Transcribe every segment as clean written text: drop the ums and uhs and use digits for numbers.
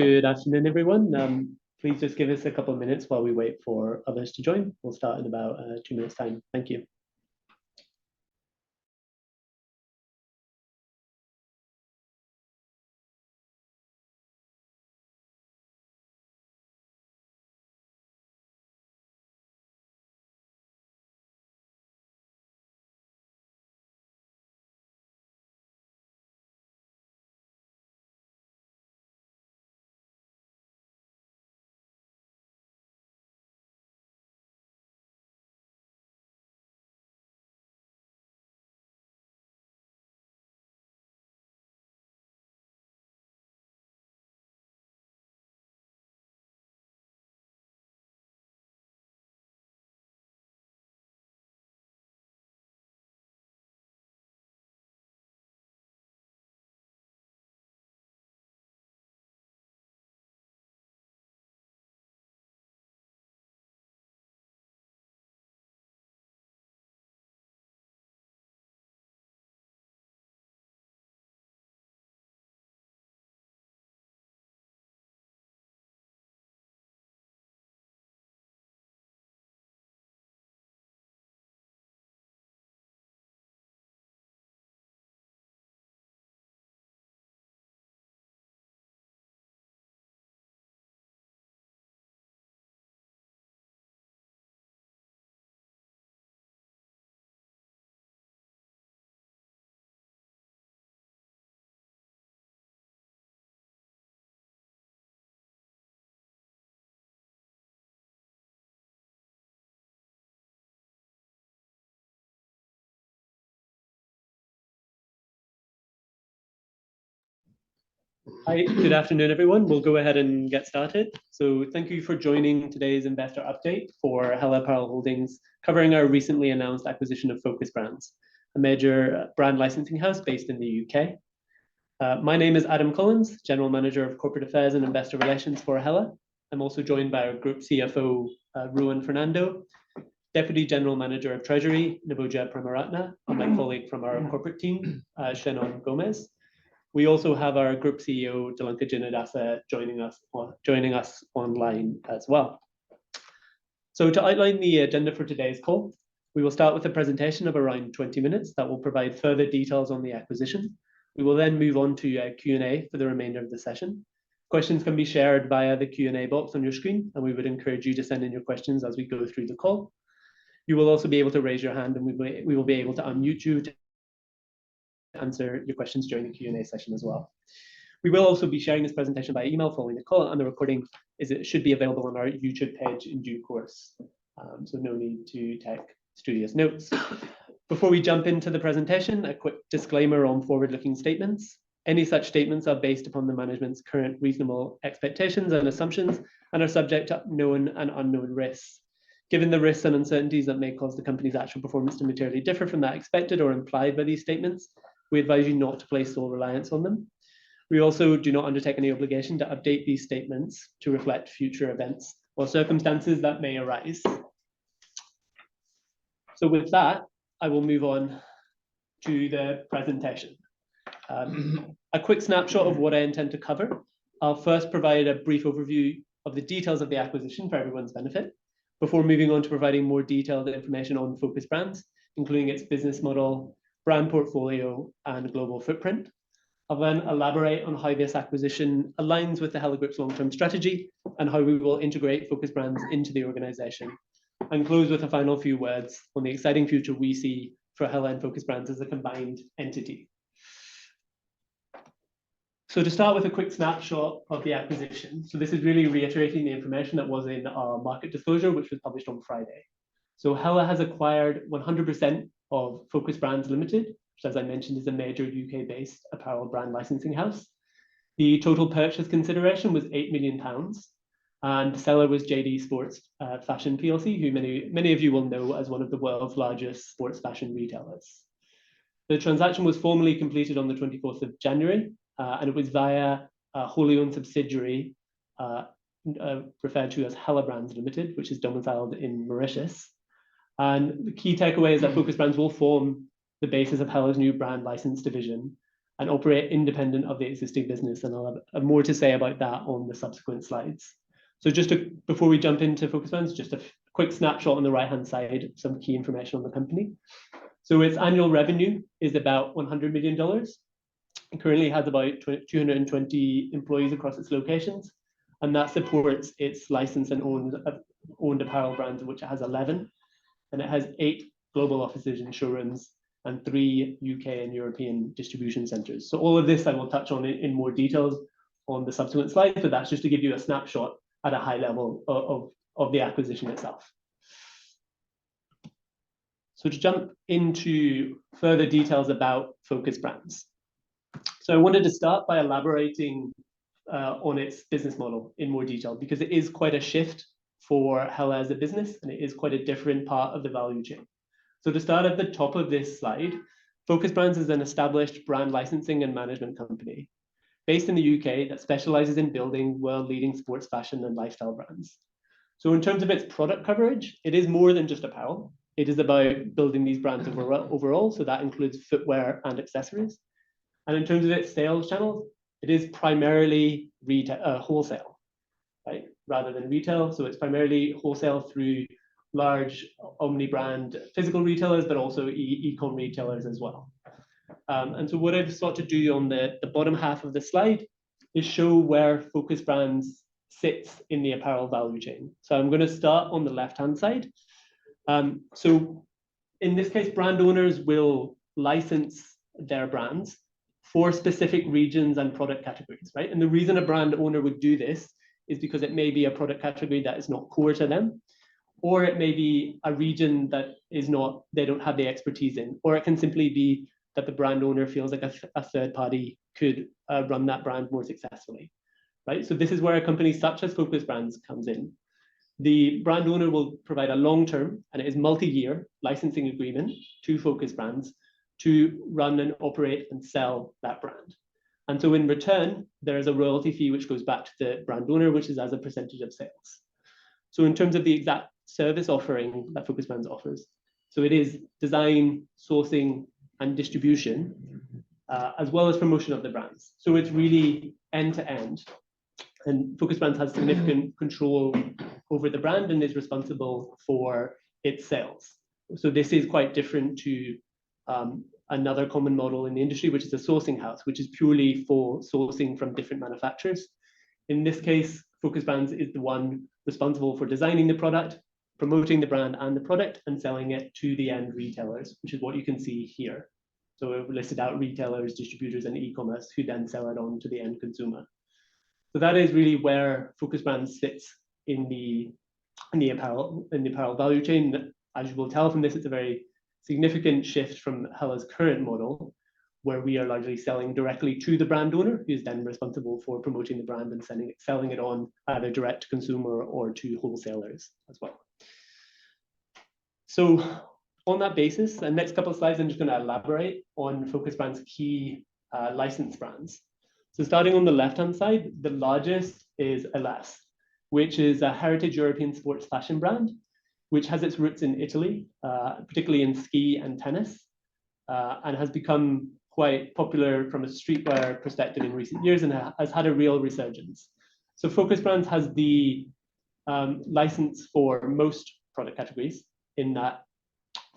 Good afternoon, everyone. Please just give us a couple of minutes while we wait for others to join. We'll start in about 2 minutes' time. Thank you. Hi, good afternoon, everyone. We'll go ahead and get started. So thank you for joining today's investor update for Hella Apparel Holdings, covering our recently announced acquisition of Focus Brands, a major brand licensing house based in the UK. My name is Adam Collins, General Manager of Corporate Affairs and Investor Relations for Hella. I'm also joined by our Group CFO, Ruan Fernando, Deputy General Manager of Treasury, Niboja Pramaratna, and my colleague from our corporate team, Shannon Gomez. We also have our Group CEO, Delanka Jinadasa, joining us online as well. So to outline the agenda for today's call, we will start with a presentation of around 20 minutes that will provide further details on the acquisition. We will then move on to Q&A for the remainder of the session. Questions can be shared via the Q&A box on your screen, and we would encourage you to send in your questions as we go through the call. You will also be able to raise your hand, and we will be able to unmute you to answer your questions during the Q&A session as well. We will also be sharing this presentation by email following the call, and the recording should be available on our YouTube page in due course. So no need to take studious notes. Before we jump into the presentation, a quick disclaimer on forward-looking statements. Any such statements are based upon the management's current reasonable expectations and assumptions and are subject to known and unknown risks. Given the risks and uncertainties that may cause the company's actual performance to materially differ from that expected or implied by these statements, we advise you not to place sole reliance on them. We also do not undertake any obligation to update these statements to reflect future events or circumstances that may arise. So with that, I will move on to the presentation. A quick snapshot of what I intend to cover. I'll first provide a brief overview of the details of the acquisition for everyone's benefit, before moving on to providing more detailed information on Focus Brands, including its business model, brand portfolio, and global footprint. I'll then elaborate on how this acquisition aligns with the Hella Group's long-term strategy and how we will integrate Focus Brands into the organization, and close with a final few words on the exciting future we see for Hella and Focus Brands as a combined entity. So to start with a quick snapshot of the acquisition. So this is really reiterating the information that was in our market disclosure, which was published on Friday. So Hella has acquired 100% of Focus Brands Limited, which, as I mentioned, is a major UK-based apparel brand licensing house. The total purchase consideration was £8 million, and the seller was JD Sports Fashion PLC, who many of you will know as one of the world's largest sports fashion retailers. The transaction was formally completed on the 24th of January, and it was via a wholly owned subsidiary referred to as Hella Brands Limited, which is domiciled in Mauritius. And the key takeaway is that Focus Brands will form the basis of Hella's new brand license division, and operate independent of the existing business. And I'll have more to say about that on the subsequent slides. So before we jump into Focus Brands, just a quick snapshot on the right-hand side, some key information on the company. So its annual revenue is about $100 million. It currently has about 220 employees across its locations, and that supports its licensed and owned apparel brands, of which it has 11. And it has 8 global offices and showrooms and 3 UK and European distribution centers. So all of this I will touch on in more details on the subsequent slides, but that's just to give you a snapshot at a high level of the acquisition itself. So to jump into further details about Focus Brands. So I wanted to start by elaborating on its business model in more detail, because it is quite a shift for Hella as a business, and it is quite a different part of the value chain. So to start at the top of this slide, Focus Brands is an established brand licensing and management company based in the UK that specializes in building world-leading sports fashion and lifestyle brands. So in terms of its product coverage, it is more than just apparel. It is about building these brands overall, so that includes footwear and accessories. And in terms of its sales channels, it is primarily wholesale, right, rather than retail. So it's primarily wholesale through large omni-brand physical retailers, but also e-com retailers as well. And so what I've sought to do on the bottom half of the slide is show where Focus Brands sits in the apparel value chain. So I'm going to start on the left-hand side. So in this case, brand owners will license their brands for specific regions and product categories, right? And the reason a brand owner would do this is because it may be a product category that is not core to them, or it may be a region that they don't have the expertise in, or it can simply be that the brand owner feels like a third party could run that brand more successfully, right? So this is where a company such as Focus Brands comes in. The brand owner will provide a long-term, and it is multi-year, licensing agreement to Focus Brands to run and operate and sell that brand. And so in return, there is a royalty fee which goes back to the brand owner, which is as a percentage of sales. So in terms of the exact service offering that Focus Brands offers, so it is design, sourcing, and distribution, as well as promotion of the brands. So it's really end-to-end. And Focus Brands has significant control over the brand and is responsible for its sales. So this is quite different to another common model in the industry, which is a sourcing house, which is purely for sourcing from different manufacturers. In this case, Focus Brands is the one responsible for designing the product, promoting the brand and the product, and selling it to the end retailers, which is what you can see here. So we've listed out retailers, distributors, and e-commerce who then sell it on to the end consumer. So that is really where Focus Brands sits in the apparel value chain. As you will tell from this, it's a very significant shift from Hella's current model, where we are largely selling directly to the brand owner, who is then responsible for promoting the brand and selling it on either direct to consumer or to wholesalers as well. So on that basis, the next couple of slides, I'm just going to elaborate on Focus Brands' key licensed brands. So starting on the left-hand side, the largest is Ellesse, which is a heritage European sports fashion brand, which has its roots in Italy, particularly in ski and tennis, and has become quite popular from a streetwear perspective in recent years and has had a real resurgence. So Focus Brands has the license for most product categories in that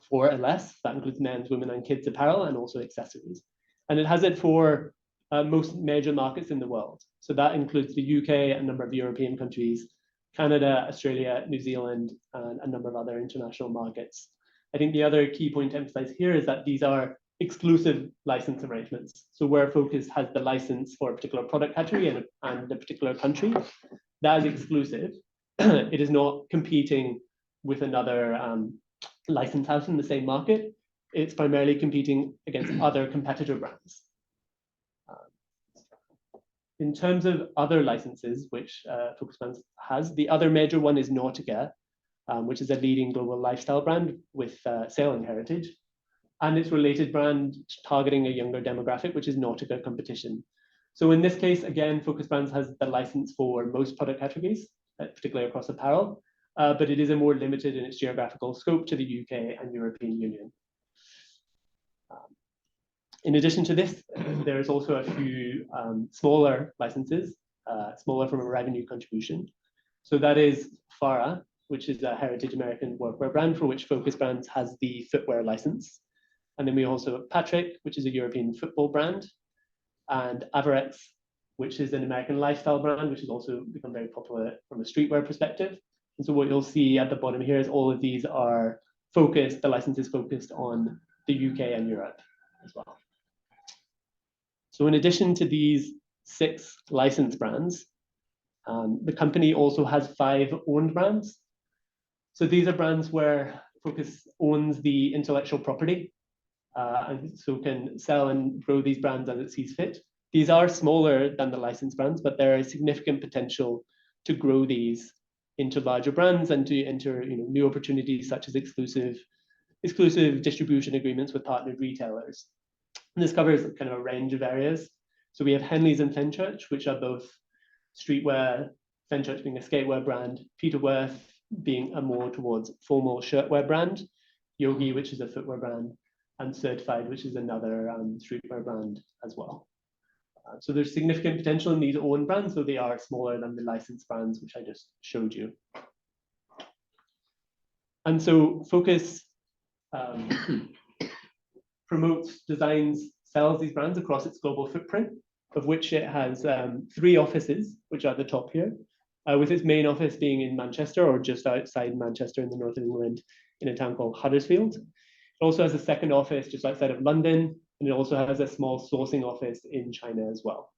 for Ellesse, that includes men's, women, and kids apparel, and also accessories. And it has it for most major markets in the world. So that includes the UK, a number of European countries, Canada, Australia, New Zealand, and a number of other international markets. I think the other key point to emphasize here is that these are exclusive license arrangements. So where Focus has the license for a particular product category and a particular country, that is exclusive. It is not competing with another license house in the same market. It's primarily competing against other competitor brands. In terms of other licenses, which Focus Brands has, the other major one is Nautica, which is a leading global lifestyle brand with sailing heritage, and its related brand targeting a younger demographic, which is Nautica Competition. So in this case, again, Focus Brands has the license for most product categories, particularly across apparel, but it is a more limited in its geographical scope to the UK and European Union. In addition to this, there's also a few smaller licenses, smaller from a revenue contribution. So that is Farah, which is a heritage American workwear brand for which Focus Brands has the footwear license. And then we also have Patrick, which is a European football brand, and Avarex, which is an American lifestyle brand, which has also become very popular from a streetwear perspective. And so what you'll see at the bottom here is all of these are focused, the license is focused on the UK and Europe as well. So in addition to these 6 licensed brands, the company also has 5 owned brands. So these are brands where Focus owns the intellectual property, and so can sell and grow these brands as it sees fit. These are smaller than the licensed brands, but there is significant potential to grow these into larger brands and to enter new opportunities such as exclusive distribution agreements with partnered retailers. And this covers kind of a range of areas. So we have Henleys and Fenchurch, which are both streetwear, Fenchurch being a skatewear brand, Peterworth being a more towards formal shirtwear brand, Yogi, which is a footwear brand, and Certified, which is another streetwear brand as well. So there's significant potential in these own brands, though they are smaller than the licensed brands, which I just showed you. And so Focus promotes, designs, sells these brands across its global footprint, of which it has 3 offices, which are at the top here, with its main office being in Manchester or just outside Manchester in the north of England in a town called Huddersfield. It also has a second office just outside of London, and it also has a small sourcing office in China as well.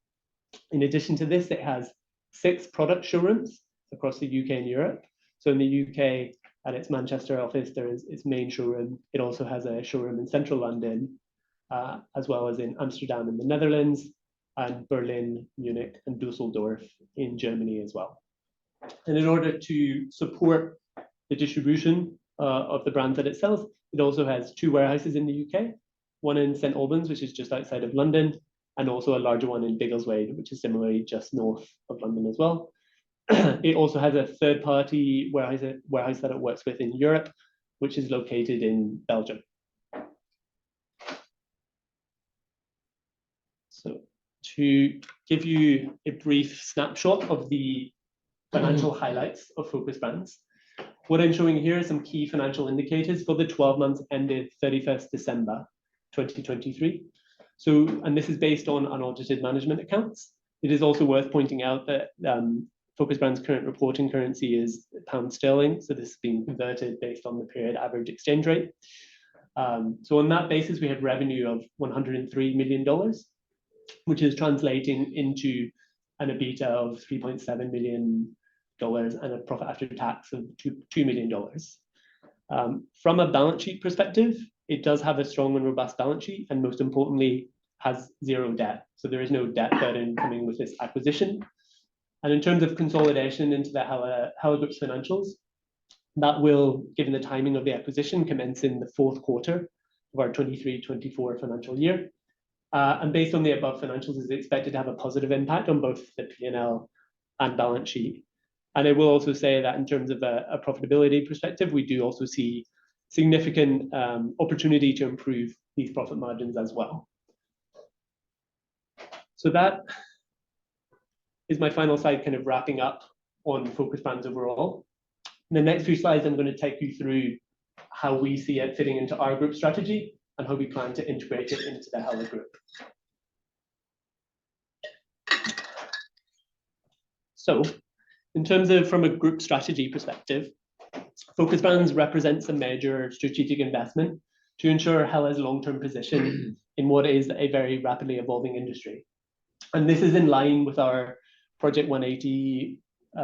In addition to this, it has 6 product showrooms across the UK and Europe. So in the UK, at its Manchester office, there is its main showroom. It also has a showroom in central London, as well as in Amsterdam in the Netherlands, and Berlin, Munich, and Dusseldorf in Germany as well. And in order to support the distribution of the brands that it sells, it also has 2 warehouses in the UK, one in St Albans, which is just outside of London, and also a larger one in Biggleswade, which is similarly just north of London as well. It also has a third-party warehouse that it works with in Europe, which is located in Belgium. So to give you a brief snapshot of the financial highlights of Focus Brands, what I'm showing here is some key financial indicators for the 12 months ended 31st December 2023. So, and this is based on unaudited management accounts. It is also worth pointing out that Focus Brands' current reporting currency is pound sterling, so this is being converted based on the period average exchange rate. So on that basis, we had revenue of $103 million, which is translating into an EBITDA of $3.7 million and a profit after tax of $2 million. From a balance sheet perspective, it does have a strong and robust balance sheet, and most importantly, has 0 debt. So there is no debt burden coming with this acquisition. And in terms of consolidation into the Hella Group's financials, that will, given the timing of the acquisition, commence in the 4th quarter of our 23-24 financial year. And based on the above financials, is expected to have a positive impact on both the P&L and balance sheet. And I will also say that in terms of a profitability perspective, we do also see significant opportunity to improve these profit margins as well. So that is my final slide, kind of wrapping up on Focus Brands overall. In the next few slides, I'm going to take you through how we see it fitting into our group strategy and how we plan to integrate it into the Hella Group. So, in terms of from a group strategy perspective, Focus Brands represents a major strategic investment to ensure Hella's long-term position in what is a very rapidly evolving industry. And this is in line with our Project 180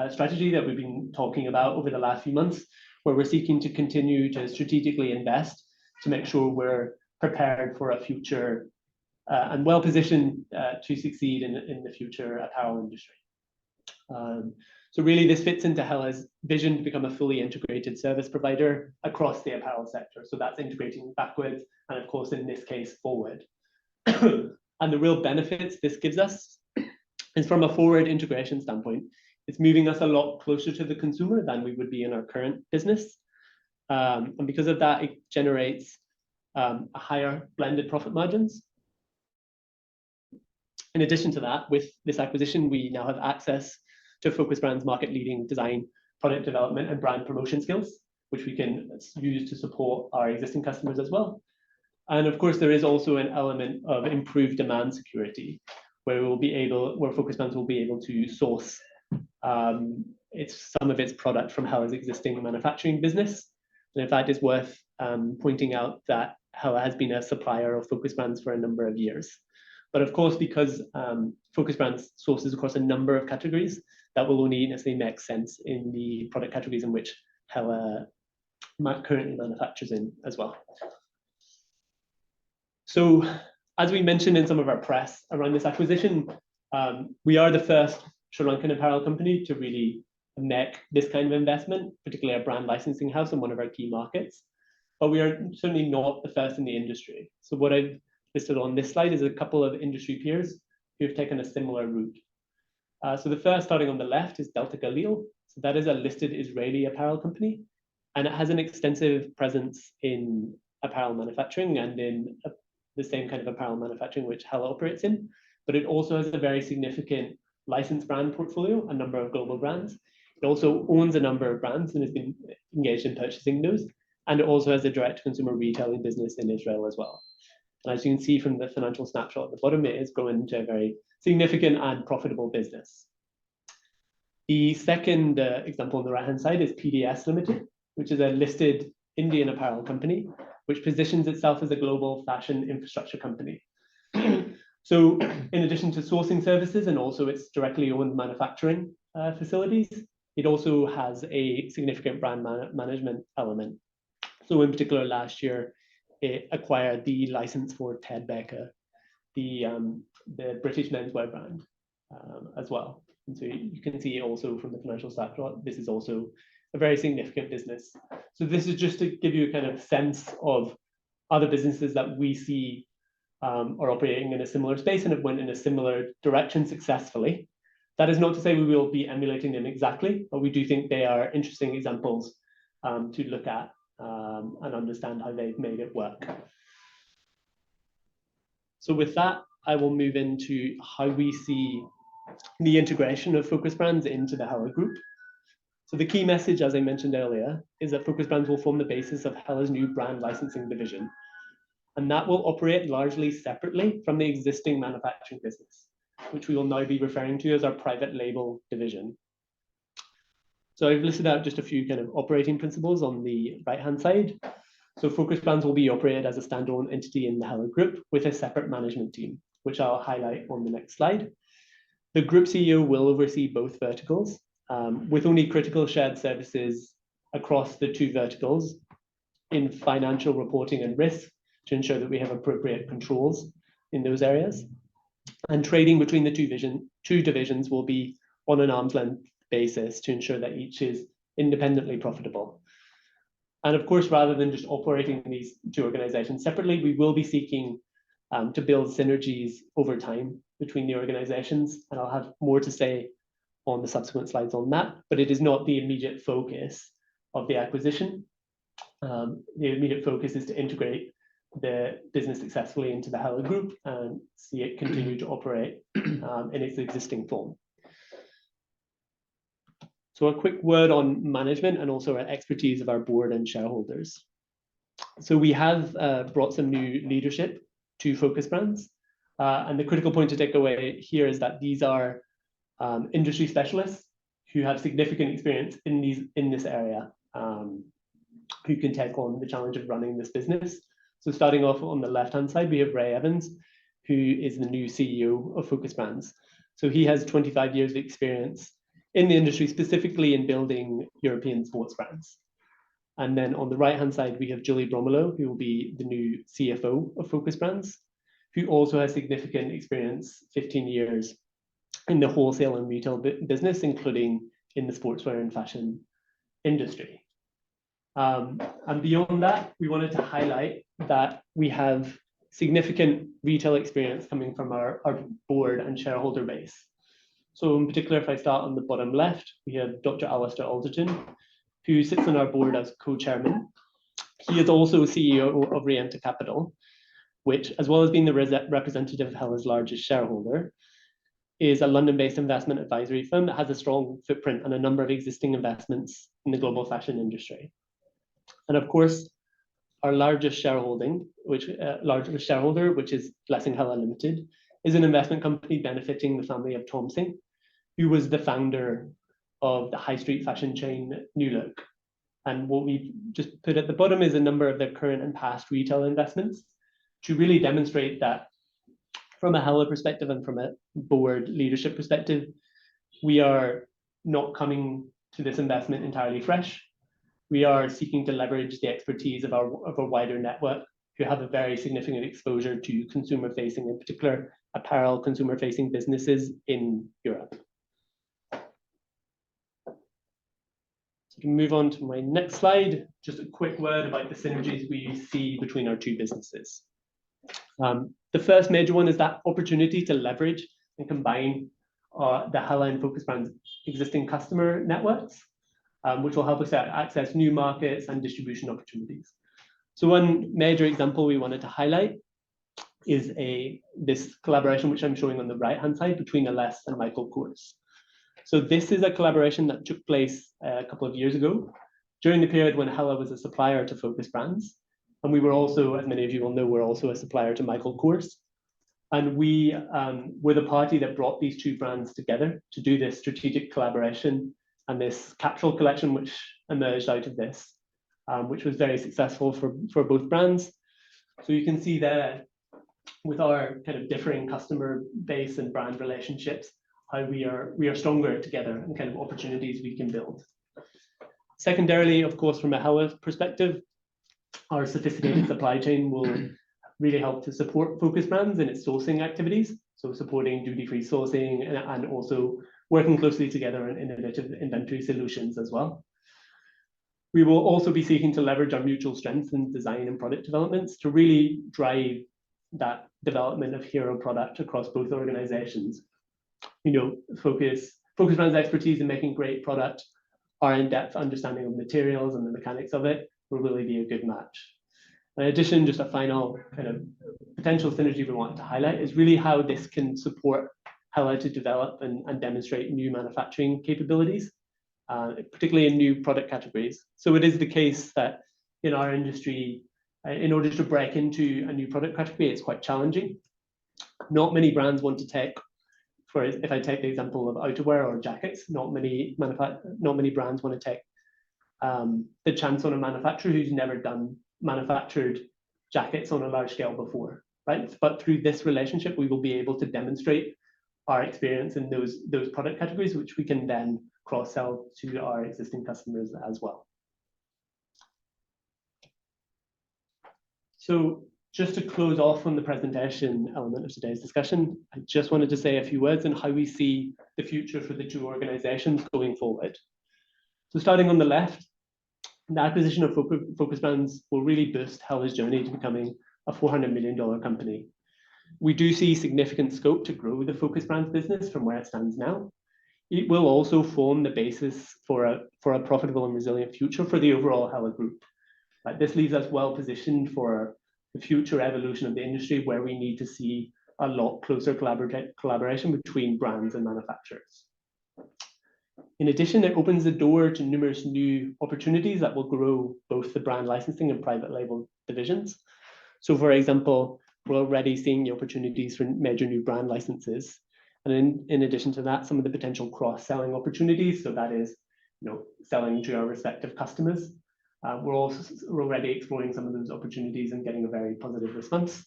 strategy that we've been talking about over the last few months, where we're seeking to continue to strategically invest to make sure we're prepared for a future and well positioned to succeed in the future apparel industry. So really this fits into Hella's vision to become a fully integrated service provider across the apparel sector. So that's integrating backwards and of course in this case forward. And the real benefits this gives us is from a forward integration standpoint. It's moving us a lot closer to the consumer than we would be in our current business. And because of that, it generates a higher blended profit margins. In addition to that, with this acquisition, we now have access to Focus Brands' market-leading design, product development, and brand promotion skills, which we can use to support our existing customers as well. And of course, there is also an element of improved demand security, where Focus Brands will be able to source some of its product from Hella's existing manufacturing business. And in fact, it's worth pointing out that Hella has been a supplier of Focus Brands for a number of years. But of course, because Focus Brands sources across a number of categories, that will only necessarily make sense in the product categories in which Hella currently manufactures in as well. So, as we mentioned in some of our press around this acquisition, we are the first Sri Lankan apparel company to really make this kind of investment, particularly a brand licensing house in one of our key markets. But we are certainly not the first in the industry. So what I've listed on this slide is a couple of industry peers who have taken a similar route. So the first, starting on the left, is Delta Galil. So that is a listed Israeli apparel company, and it has an extensive presence in apparel manufacturing and in the same kind of apparel manufacturing which Hella operates in. But it also has a very significant licensed brand portfolio, a number of global brands. It also owns a number of brands and has been engaged in purchasing those. And it also has a direct-to-consumer retailing business in Israel as well. And as you can see from the financial snapshot at the bottom, it is growing into a very significant and profitable business. The second example on the right-hand side is PDS Limited, which is a listed Indian apparel company, which positions itself as a global fashion infrastructure company. So in addition to sourcing services and also its directly owned manufacturing facilities, it also has a significant brand management element. So in particular, last year, it acquired the license for Ted Baker, the British menswear brand as well. And so you can see also from the financial snapshot, this is also a very significant business. So this is just to give you a kind of sense of other businesses that we see are operating in a similar space and have went in a similar direction successfully. That is not to say we will be emulating them exactly, but we do think they are interesting examples to look at and understand how they've made it work. So with that, I will move into how we see the integration of Focus Brands into the Hella Group. So the key message, as I mentioned earlier, is that Focus Brands will form the basis of Hella's new brand licensing division. And that will operate largely separately from the existing manufacturing business, which we will now be referring to as our private label division. So I've listed out just a few kind of operating principles on the right-hand side. So Focus Brands will be operated as a standalone entity in the Hella Group with a separate management team, which I'll highlight on the next slide. The group CEO will oversee both verticals, with only critical shared services across the two verticals in financial reporting and risk to ensure that we have appropriate controls in those areas. And trading between the two divisions will be on an arm's length basis to ensure that each is independently profitable. And of course, rather than just operating these two organizations separately, we will be seeking to build synergies over time between the organizations. And I'll have more to say on the subsequent slides on that, but it is not the immediate focus of the acquisition. The immediate focus is to integrate the business successfully into the Hella Group and see it continue to operate in its existing form. So a quick word on management and also our expertise of our board and shareholders. So we have brought some new leadership to Focus Brands. And the critical point to take away here is that these are industry specialists who have significant experience in this area, who can take on the challenge of running this business. So starting off on the left-hand side, we have Ray Evans, who is the new CEO of Focus Brands. So he has 25 years of experience in the industry, specifically in building European sports brands. And then on the right-hand side, we have Julie Bromelo, who will be the new CFO of Focus Brands, who also has significant experience, 15 years, in the wholesale and retail business, including in the sportswear and fashion industry. And beyond that, we wanted to highlight that we have significant retail experience coming from our board and shareholder base. So in particular, if I start on the bottom left, we have Dr. Alistair Alderton, who sits on our board as co-chairman. He is also CEO of Rienta Capital, which, as well as being the representative of Hella's largest shareholder, is a London-based investment advisory firm that has a strong footprint and a number of existing investments in the global fashion industry. And of course, our largest shareholder, which is Blessing Hella Limited, is an investment company benefiting the family of Thompson, who was the founder of the high street fashion chain New Look. And what we just put at the bottom is a number of their current and past retail investments to really demonstrate that from a Hella perspective and from a board leadership perspective, we are not coming to this investment entirely fresh. We are seeking to leverage the expertise of our wider network, who have a very significant exposure to consumer-facing, in particular, apparel consumer-facing businesses in Europe. So to move on to my next slide, just a quick word about the synergies we see between our two businesses. The first major one is that opportunity to leverage and combine the Hella and Focus Brands' existing customer networks, which will help us access new markets and distribution opportunities. So one major example we wanted to highlight is this collaboration, which I'm showing on the right-hand side, between Ellesse and Michael Kors. So this is a collaboration that took place a couple of years ago, during the period when Hella was a supplier to Focus Brands. And we were also, as many of you will know, we're also a supplier to Michael Kors. And we were the party that brought these two brands together to do this strategic collaboration and this capsule collection, which emerged out of this, which was very successful for both brands. So you can see there, with our kind of differing customer base and brand relationships, how we are stronger together and kind of opportunities we can build. Secondarily, of course, from a Hella perspective, our sophisticated supply chain will really help to support Focus Brands in its sourcing activities, so supporting duty-free sourcing and also working closely together on innovative inventory solutions as well. We will also be seeking to leverage our mutual strengths in design and product developments to really drive that development of hero product across both organizations. You know, Focus Brands' expertise in making great product, our in-depth understanding of materials and the mechanics of it will really be a good match. In addition, just a final kind of potential synergy we want to highlight is really how this can support Hella to develop and demonstrate new manufacturing capabilities, particularly in new product categories. So it is the case that in our industry, in order to break into a new product category, it's quite challenging. Not many brands want to take, if I take the example of outerwear or jackets, not many brands want to take the chance on a manufacturer who's never manufactured jackets on a large scale before, right? But through this relationship, we will be able to demonstrate our experience in those product categories, which we can then cross-sell to our existing customers as well. So just to close off on the presentation element of today's discussion, I just wanted to say a few words on how we see the future for the two organizations going forward. So starting on the left, the acquisition of Focus Brands will really boost Hella's journey to becoming a $400 million company. We do see significant scope to grow the Focus Brands business from where it stands now. It will also form the basis for a profitable and resilient future for the overall Hella Group. This leaves us well positioned for the future evolution of the industry, where we need to see a lot closer collaboration between brands and manufacturers. In addition, it opens the door to numerous new opportunities that will grow both the brand licensing and private label divisions. So for example, we're already seeing the opportunities for major new brand licenses. And in addition to that, some of the potential cross-selling opportunities. So that is, selling to our respective customers. We're already exploring some of those opportunities and getting a very positive response.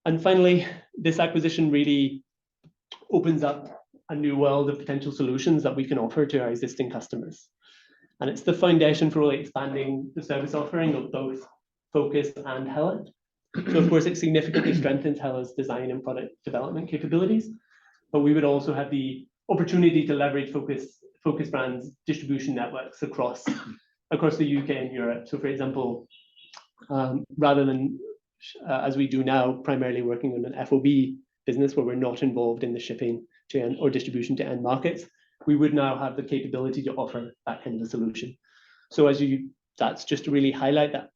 And finally, this acquisition really opens up a new world of potential solutions that we can offer to our existing customers. And it's the foundation for really expanding the service offering of both Focus and Hella. So of course, it significantly strengthens Hella's design and product development capabilities, but we would also have the opportunity to leverage Focus Brands distribution networks across the UK and Europe. So for example, rather than, as we do now, primarily working on an FOB business where we're not involved in the shipping to end or distribution to end markets, we would now have the capability to offer that kind of a solution. So that's just to really highlight that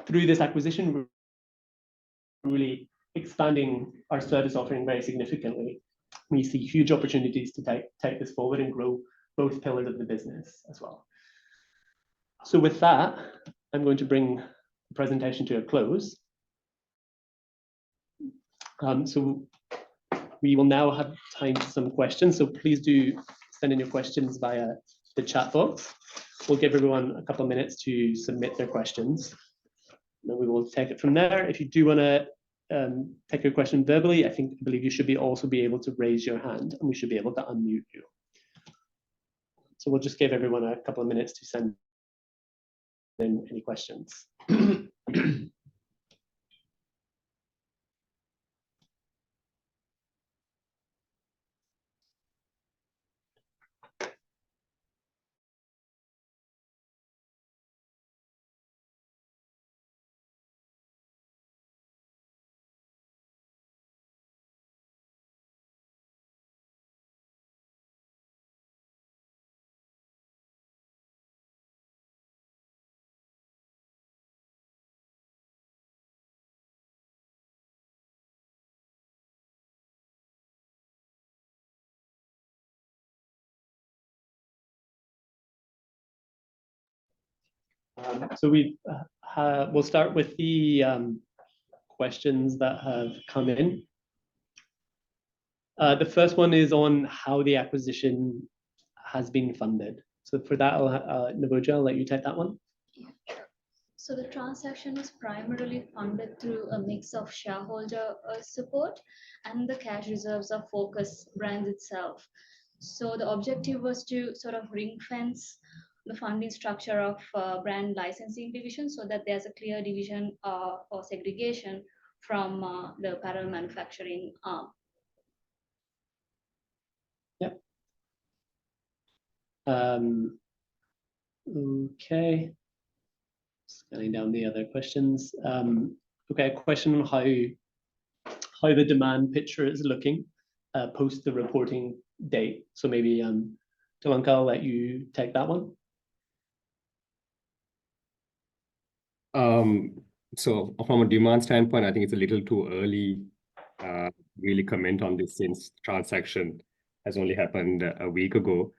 through this acquisition, we're really expanding our service offering very significantly We see huge opportunities to take this forward and grow both pillars of the business as well. So with that, I'm going to bring the presentation to a close. So we will now have time for some questions. So please do send in your questions via the chat box. We'll give everyone a couple of minutes to submit their questions. Then we will take it from there. If you do want to take your question verbally, I believe you should also be able to raise your hand, and we should be able to unmute you. So we'll just give everyone a couple of minutes to send in any questions. So we'll start with the questions that have come in. The first one is on how the acquisition has been funded. So for that, Navoja, I'll let you take that one. Yeah, sure. So the transaction was primarily funded through a mix of shareholder support and the cash reserves of Focus Brands itself. So the objective was to sort of ring fence the funding structure of brand licensing division so that there's a clear division or segregation from the apparel manufacturing arm. Yep. Okay. Scanning down the other questions. Okay, a question on how the demand picture is looking post the reporting date. So maybe Talanka, I'll let you take that one. So from a demand standpoint, I think it's a little too early really comment on this since transaction has only happened a week ago.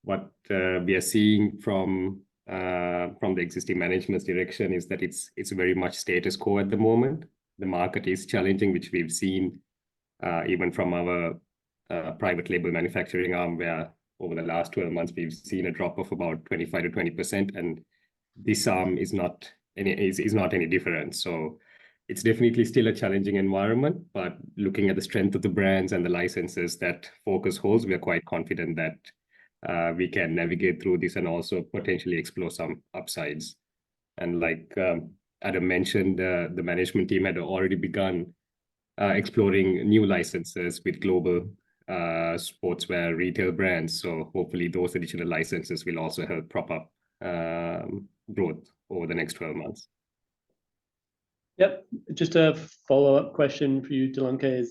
What we are seeing from the existing management's direction is that it's very much status quo at the moment. The market is challenging, which we've seen even from our private label manufacturing arm, where over the last 12 months we've seen a drop of about 25 to 20%, and this arm is not any different. So it's definitely still a challenging environment, but looking at the strength of the brands and the licenses that Focus holds, we are quite confident that we can navigate through this and also potentially explore some upsides. And like Adam mentioned, the management team had already begun exploring new licenses with global sportswear retail brands. So hopefully those additional licenses will also help prop up growth over the next 12 months. Yep, just a follow-up question for you, Talanka,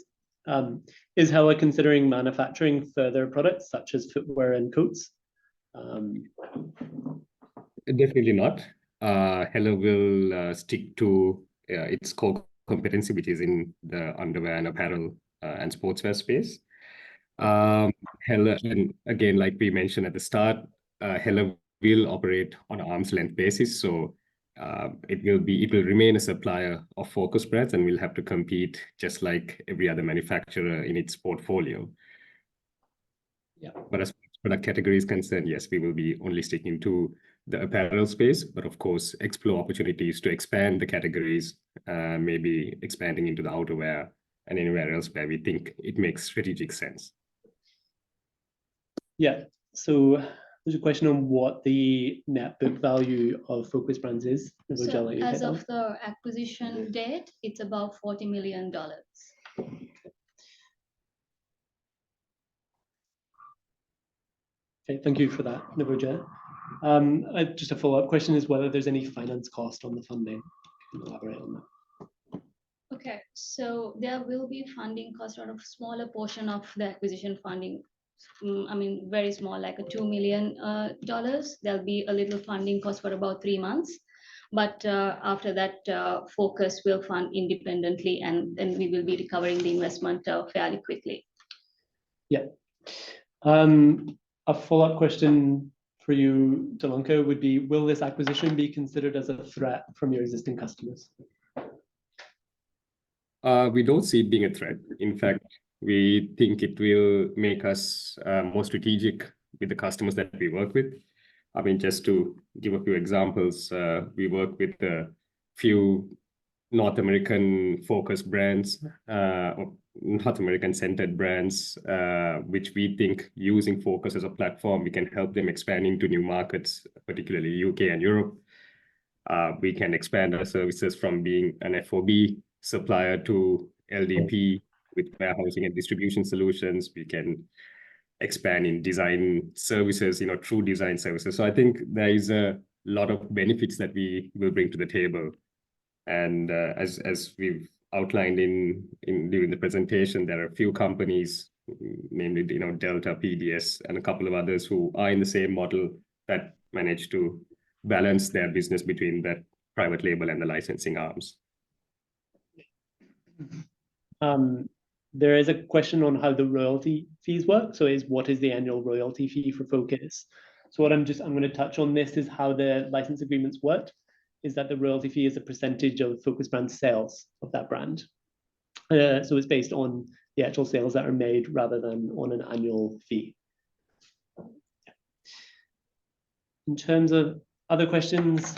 is Hella considering manufacturing further products such as footwear and coats? Definitely not. Hella will stick to its core competency, which is in the underwear and apparel and sportswear space. Hella, and again, like we mentioned at the start, Hella will operate on an arm's length basis. So it will remain a supplier of Focus Brands and will have to compete just like every other manufacturer in its portfolio. Yeah. But as product category is concerned, yes, we will be only sticking to the apparel space, but of course, explore opportunities to expand the categories, maybe expanding into the outerwear and anywhere else where we think it makes strategic sense. Yeah, so there's a question on what the net book value of Focus Brands is. So as of the acquisition date, it's about $40 million. Okay, thank you for that, Navoja. Just a follow-up question is whether there's any finance cost on the funding. Can you elaborate on that? Okay, so there will be funding cost out of smaller portion of the acquisition funding. I mean, very small, like a $2 million. There'll be a little funding cost for about 3 months. But after that, Focus will fund independently, and then we will be recovering the investment fairly quickly. Yeah. A follow-up question for you, Delanka, would be, will this acquisition be considered as a threat from your existing customers? We don't see it being a threat. In fact, we think it will make us more strategic with the customers that we work with. I mean, just to give a few examples, we work with a few North American focused brands, or North American centered brands, which we think using Focus as a platform, we can help them expand into new markets, particularly UK and Europe. We can expand our services from being an FOB supplier to LDP with warehousing and distribution solutions. We can expand in design services, true design services. So I think there is a lot of benefits that we will bring to the table. And as we've outlined during the presentation, there are a few companies, namely Delta, PDS, and a couple of others who are in the same model that manage to balance their business between that private label and the licensing arms. There is a question on how the royalty fees work. So what is the annual royalty fee for Focus? So what I'm going to touch on this is how the license agreements work, is that the royalty fee is a percentage of Focus brand sales of that brand. So it's based on the actual sales that are made rather than on an annual fee. In terms of other questions,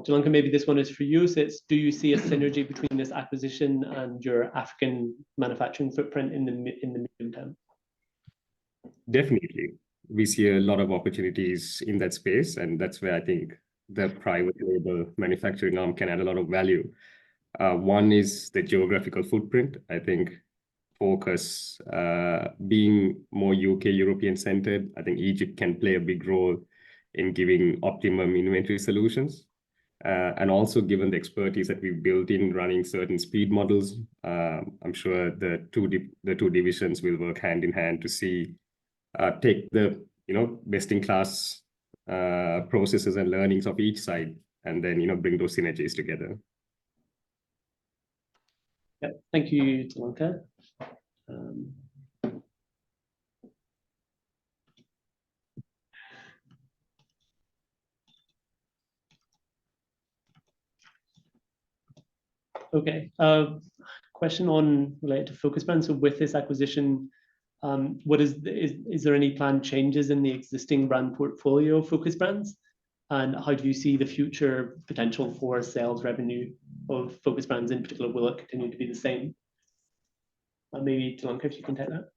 Delanka, maybe this one is for you. So it's, do you see a synergy between this acquisition and your African manufacturing footprint in the medium term? Definitely. We see a lot of opportunities in that space, and that's where I think the private label manufacturing arm can add a lot of value. One is the geographical footprint. I think Focus, being more UK European centered, I think Egypt can play a big role in giving optimum inventory solutions. And also given the expertise that we've built in running certain speed models, I'm sure the two divisions will work hand in hand to see take the best in class processes and learnings of each side, and then bring those synergies together. Yeah, thank you, Delanka. Okay, question related to Focus brand. So with this acquisition, is there any planned changes in the existing brand portfolio of Focus brands? And how do you see the future potential for sales revenue of Focus brands in particular? Will it continue to be the same? Maybe Delanka, if you can take that.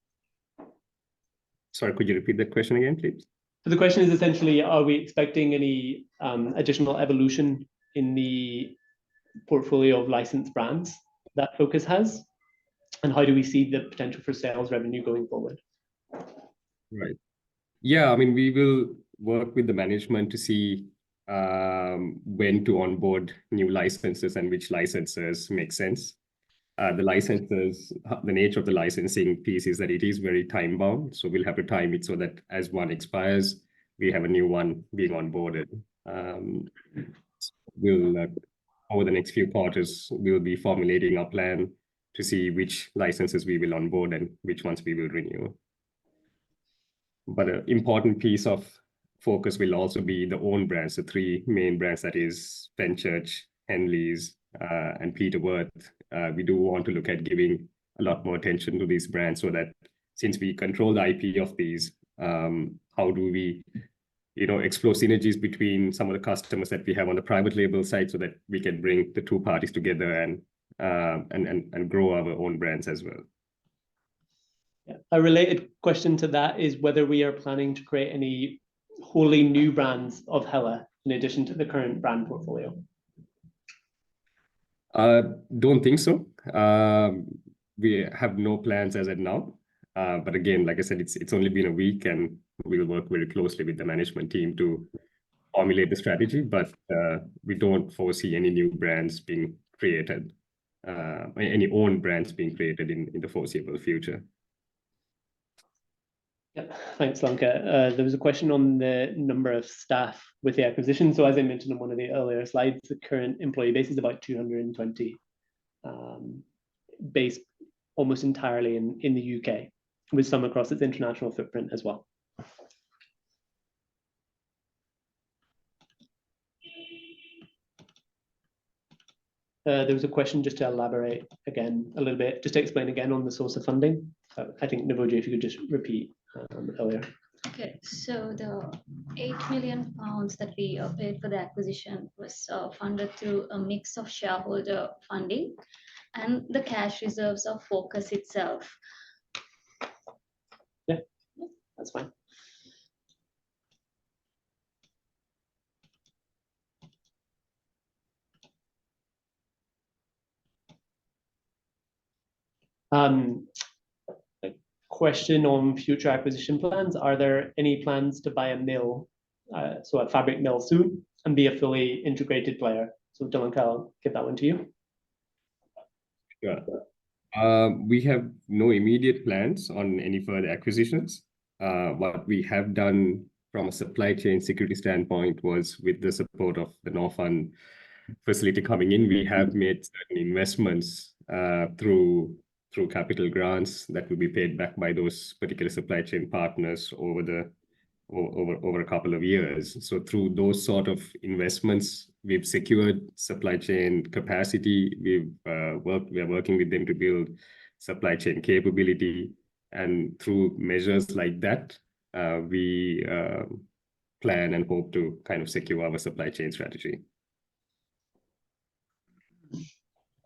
Sorry, could you repeat that question again, please? So the question is essentially, are we expecting any additional evolution in the portfolio of licensed brands that Focus has? And how do we see the potential for sales revenue going forward? Right. Yeah, I mean, we will work with the management to see when to onboard new licenses and which licenses make sense. The licenses, the nature of the licensing piece is that it is very time bound. So we'll have to time it so that as one expires, we have a new one being onboarded. We'll, over the next few quarters, we'll be formulating a plan to see which licenses we will onboard and which ones we will renew. But an important piece of Focus will also be the own brands, the three main brands, that is Fenchurch, Henleys, and Peter Worth. We do want to look at giving a lot more attention to these brands, so that since we control the IP of these, how do we explore synergies between some of the customers that we have on the private label side, so that we can bring the two parties together and grow our own brands as well. Yeah. A related question to that is whether we are planning to create any wholly new brands of Hella in addition to the current brand portfolio. Don't think so. We have no plans as of now. But again, like I said, it's only been a week, and we'll work very closely with the management team to formulate the strategy. But we don't foresee any new brands being created, any own brands being created in the foreseeable future. Yeah, thanks, Delanka. There was a question on the number of staff with the acquisition. So as I mentioned on one of the earlier slides, the current employee base is about 220, based almost entirely in the UK, with some across its international footprint as well. There was a question just to elaborate again a little bit, just to explain again on the source of funding. I think, Navoja, if you could just repeat earlier. Okay, so the £8 million that we paid for the acquisition was funded through a mix of shareholder funding and the cash reserves of Focus itself. Yeah, that's fine. A question on future acquisition plans. Are there any plans to buy a mill, so a fabric mill soon, and be a fully integrated player? So Dylan, I'll give that one to you. Yeah. We have no immediate plans on any further acquisitions. What we have done from a supply chain security standpoint was, with the support of the Norfund facility coming in, we have made certain investments through capital grants that will be paid back by those particular supply chain partners over a couple of years. So through those sort of investments, we've secured supply chain capacity. We are working with them to build supply chain capability, and through measures like that, we plan and hope to kind of secure our supply chain strategy.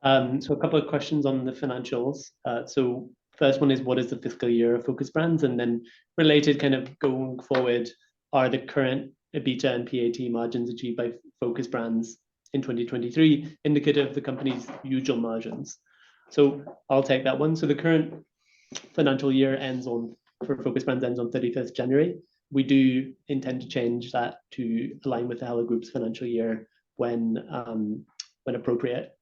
So a couple of questions on the financials. So first one is, what is the fiscal year of Focus Brands? And then related, kind of going forward, are the current EBITDA and PAT margins achieved by Focus Brands in 2023 indicative of the company's usual margins? So I'll take that one. So the current financial year for Focus Brands ends on 31st January. We do intend to change that to align with the Hella Group's financial year when appropriate.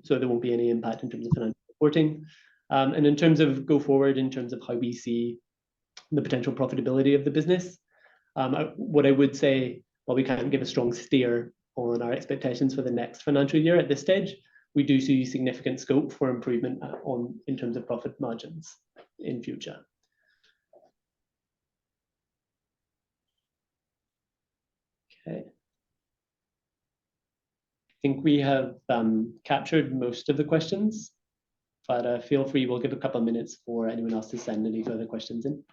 So there won't be any impact in terms of financial reporting. And in terms of go forward, in terms of how we see the potential profitability of the business, what I would say, while we can't give a strong steer on our expectations for the next financial year at this stage, we do see significant scope for improvement in terms of profit margins in future. Okay. I think we have captured most of the questions, but feel free, we'll give a couple of minutes for anyone else to send any further questions in.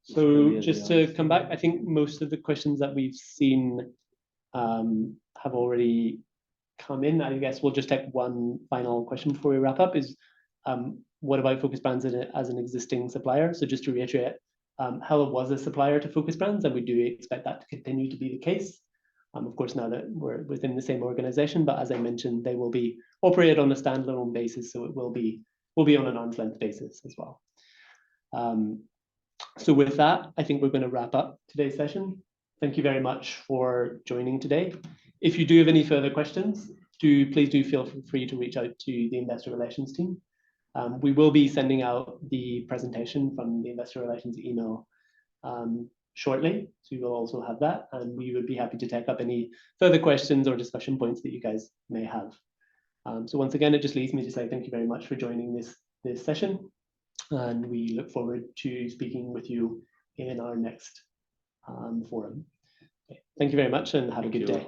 So just to come back, I think most of the questions that we've seen have already come in. I guess we'll just take one final question before we wrap up, is what about Focus Brands as an existing supplier? So just to reiterate, Hella was a supplier to Focus Brands, and we do expect that to continue to be the case. Of course, now that we're within the same organization, but as I mentioned, they will be operated on a standalone basis, so it will be on an arm's length basis as well. So with that, I think we're going to wrap up today's session. Thank you very much for joining today. If you do have any further questions, please do feel free to reach out to the Investor Relations team. We will be sending out the presentation from the Investor Relations email shortly. So you will also have that, and we would be happy to take up any further questions or discussion points that you guys may have. So once again, it just leaves me to say thank you very much for joining this session, and we look forward to speaking with you in our next forum. Okay. Thank you very much and have a good day.